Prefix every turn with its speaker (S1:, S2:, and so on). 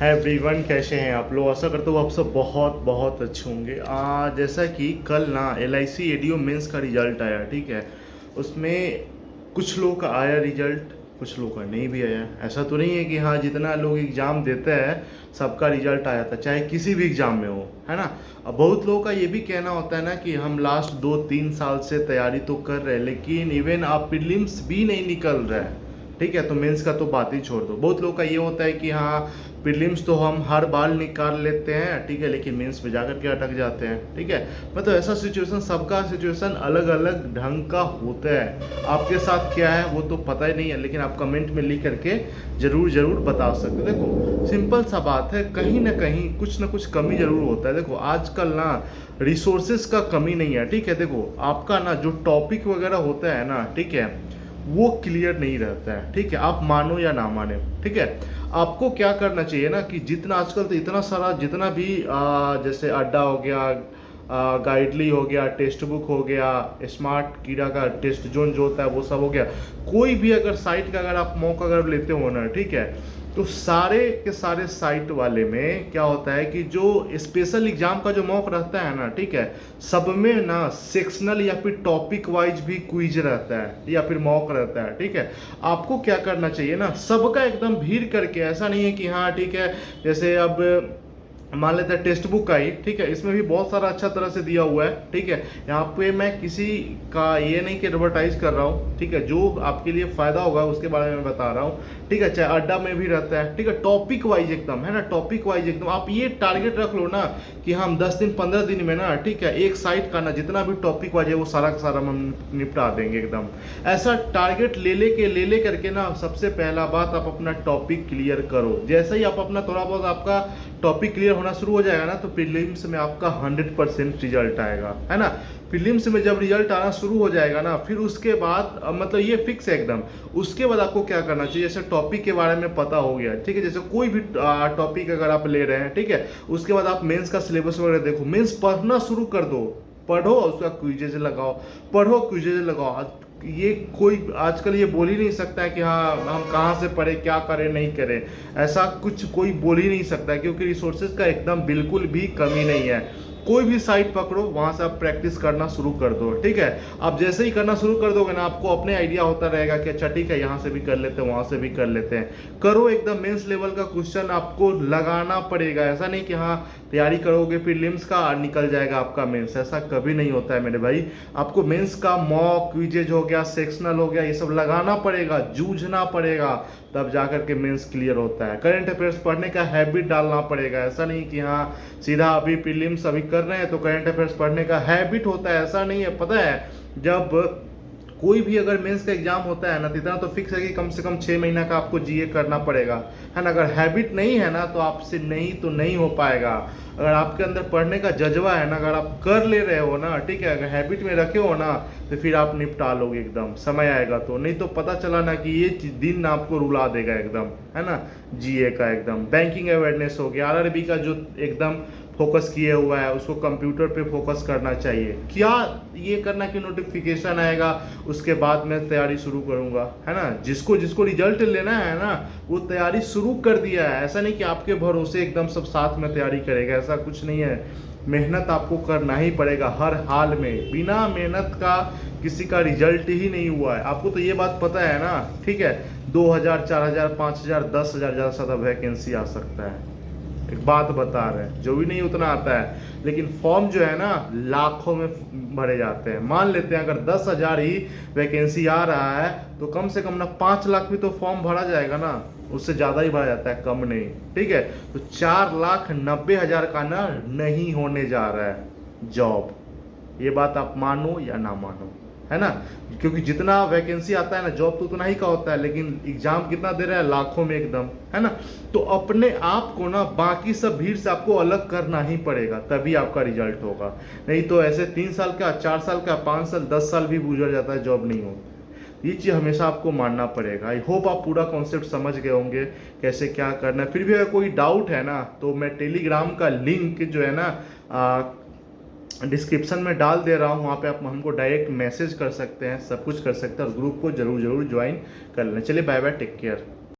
S1: है एवरीवन, कैसे हैं आप लोग। आशा करता हूँ आप सब बहुत बहुत अच्छे होंगे। जैसा कि कल ना LIC एडीओ मेंस का रिजल्ट आया, ठीक है। उसमें कुछ लोगों का आया रिजल्ट, कुछ लोगों का नहीं भी आया। ऐसा तो नहीं है कि हाँ जितना लोग एग्ज़ाम देते हैं सबका रिजल्ट आया था, चाहे किसी भी एग्ज़ाम में हो, है ना। अब बहुत लोगों का ये भी कहना होता है ना कि हम लास्ट 2-3 साल से तैयारी तो कर रहे हैं, लेकिन इवन आप प्रीलिम्स भी नहीं निकल रहा है, ठीक है। तो मेंस का तो बात ही छोड़ दो। बहुत लोगों का ये होता है कि हाँ प्रीलिम्स तो हम हर बार निकाल लेते हैं, ठीक है, लेकिन मेंस में जाकर के अटक जाते हैं, ठीक है। मतलब ऐसा सिचुएशन, सबका सिचुएशन अलग अलग ढंग का होता है। आपके साथ क्या है वो तो पता ही नहीं है, लेकिन आप कमेंट में लिख करके ज़रूर बता सकते हो। देखो सिंपल सा बात है, कहीं ना कहीं कुछ ना कुछ कमी ज़रूर होता है। देखो आजकल ना रिसोर्सेज का कमी नहीं है, ठीक है। देखो आपका ना जो टॉपिक वगैरह होता है ना, ठीक है, वो क्लियर नहीं रहता है, ठीक है। आप मानो या ना माने, ठीक है। आपको क्या करना चाहिए ना कि जितना आजकल तो इतना सारा जितना भी जैसे अड्डा हो गया, गाइडली हो गया, टेक्स्ट बुक हो गया, स्मार्ट कीड़ा का टेस्ट जोन जो होता है वो सब हो गया। कोई भी अगर साइट का अगर आप मौका अगर लेते हो ना, ठीक है, तो सारे के सारे साइट वाले में क्या होता है कि जो स्पेशल एग्जाम का जो मौक रहता है ना, ठीक है, सब में ना सेक्शनल या फिर टॉपिक वाइज भी क्विज रहता है या फिर मौक रहता है, ठीक है। आपको क्या करना चाहिए ना, सबका एकदम भीड़ करके, ऐसा नहीं है कि हाँ ठीक है, जैसे अब मान लेते हैं टेक्स्ट बुक का ही, ठीक है, इसमें भी बहुत सारा अच्छा तरह से दिया हुआ है, ठीक है। यहाँ पे मैं किसी का ये नहीं कि एडवर्टाइज कर रहा हूँ, ठीक है, जो आपके लिए फ़ायदा होगा उसके बारे में बता रहा हूँ, ठीक है। चाहे अड्डा में भी रहता है, ठीक है, टॉपिक वाइज एकदम, है ना, टॉपिक वाइज एकदम। आप ये टारगेट रख लो ना कि हम 10 दिन 15 दिन में ना, ठीक है, एक साइट का ना जितना भी टॉपिक वाइज है वो सारा का सारा हम निपटा देंगे एकदम। ऐसा टारगेट ले ले करके ना, सबसे पहला बात आप अपना टॉपिक क्लियर करो। जैसे ही आप अपना थोड़ा बहुत आपका टॉपिक क्लियर होना शुरू हो जाएगा ना, तो प्रीलिम्स में आपका 100% रिजल्ट आएगा, है ना। प्रीलिम्स में जब रिजल्ट आना शुरू हो जाएगा ना, फिर उसके बाद मतलब ये फिक्स है एकदम। उसके बाद आपको क्या करना चाहिए, जैसे टॉपिक के बारे में पता हो गया, ठीक है, जैसे कोई भी टॉपिक अगर आप ले रहे हैं, ठीक है, उसके बाद आप मेंस का सिलेबस वगैरह देखो, मेंस पढ़ना शुरू कर दो, पढ़ो, उसका क्विजेज लगाओ, पढ़ो क्विजेज लगाओ। ये कोई आजकल ये बोल ही नहीं सकता है कि हाँ हम कहाँ से पढ़े, क्या करें नहीं करें, ऐसा कुछ कोई बोल ही नहीं सकता है, क्योंकि रिसोर्सेज का एकदम बिल्कुल भी कमी नहीं है। कोई भी साइट पकड़ो, वहाँ से आप प्रैक्टिस करना शुरू कर दो, ठीक है। आप जैसे ही करना शुरू कर दोगे ना, आपको अपने आइडिया होता रहेगा कि अच्छा ठीक है, यहाँ से भी कर लेते हैं, वहाँ से भी कर लेते हैं। करो एकदम, मेंस लेवल का क्वेश्चन आपको लगाना पड़ेगा। ऐसा नहीं कि हाँ तैयारी करोगे फिर लिम्स का निकल जाएगा आपका मेंस, ऐसा कभी नहीं होता है मेरे भाई। आपको मेंस का मॉक क्विजेज हो गया, सेक्शनल हो गया, ये सब लगाना पड़ेगा, जूझना पड़ेगा, तब जाकर के मेंस क्लियर होता है। करंट अफेयर्स पढ़ने का हैबिट डालना पड़ेगा। ऐसा नहीं कि हाँ सीधा अभी प्रीलिम्स अभी कर रहे हैं तो करंट अफेयर्स पढ़ने का हैबिट होता है, ऐसा नहीं है। पता है जब कोई भी अगर मेंस का एग्जाम होता है ना, तो इतना तो फिक्स है कि कम से कम 6 महीना का आपको जीए करना पड़ेगा, है ना। अगर हैबिट नहीं है ना तो आपसे नहीं तो नहीं हो पाएगा। अगर आपके अंदर पढ़ने का जज्बा है ना, अगर आप कर ले रहे हो ना, ठीक है, अगर हैबिट में रखे हो ना, तो फिर आप निपटा लोगे एकदम, समय आएगा तो। नहीं तो पता चला ना कि ये दिन आपको रुला देगा एकदम, है ना। जीए का एकदम, बैंकिंग अवेयरनेस हो गया, आरआरबी का जो एकदम फोकस किए हुआ है उसको कंप्यूटर पे फोकस करना चाहिए। क्या ये करना कि नोटिफिकेशन आएगा उसके बाद मैं तैयारी शुरू करूंगा, है ना। जिसको जिसको रिजल्ट लेना है ना वो तैयारी शुरू कर दिया है। ऐसा नहीं कि आपके भरोसे एकदम सब साथ में तैयारी करेगा, ऐसा कुछ नहीं है। मेहनत आपको करना ही पड़ेगा हर हाल में। बिना मेहनत का किसी का रिजल्ट ही नहीं हुआ है। आपको तो ये बात पता है ना, ठीक है, 2000 4000 5000 10,000 ज़्यादा से ज़्यादा वैकेंसी आ सकता है। एक बात बता रहे हैं, जो भी नहीं उतना आता है, लेकिन फॉर्म जो है ना लाखों में भरे जाते हैं। मान लेते हैं अगर 10,000 ही वैकेंसी आ रहा है तो कम से कम ना 5 लाख भी तो फॉर्म भरा जाएगा ना, उससे ज़्यादा ही भरा जाता है, कम नहीं, ठीक है। तो 4,90,000 का ना नहीं होने जा रहा है जॉब। ये बात आप मानो या ना मानो, है ना। क्योंकि जितना वैकेंसी आता है ना, जॉब तो उतना ही का होता है, लेकिन एग्जाम कितना दे रहा है, लाखों में एकदम, है ना। तो अपने आप को ना बाकी सब भीड़ से आपको अलग करना ही पड़ेगा, तभी आपका रिजल्ट होगा। नहीं तो ऐसे 3 साल का, 4 साल का, 5 साल 10 साल भी गुजर जाता है, जॉब नहीं होती। ये चीज़ हमेशा आपको मानना पड़ेगा। आई होप आप पूरा कॉन्सेप्ट समझ गए होंगे कैसे क्या करना है। फिर भी अगर कोई डाउट है ना, तो मैं टेलीग्राम का लिंक जो है ना डिस्क्रिप्शन में डाल दे रहा हूँ, वहाँ पे आप हमको डायरेक्ट मैसेज कर सकते हैं, सब कुछ कर सकते हैं, और ग्रुप को जरूर ज्वाइन कर लें। चलिए बाय बाय, टेक केयर।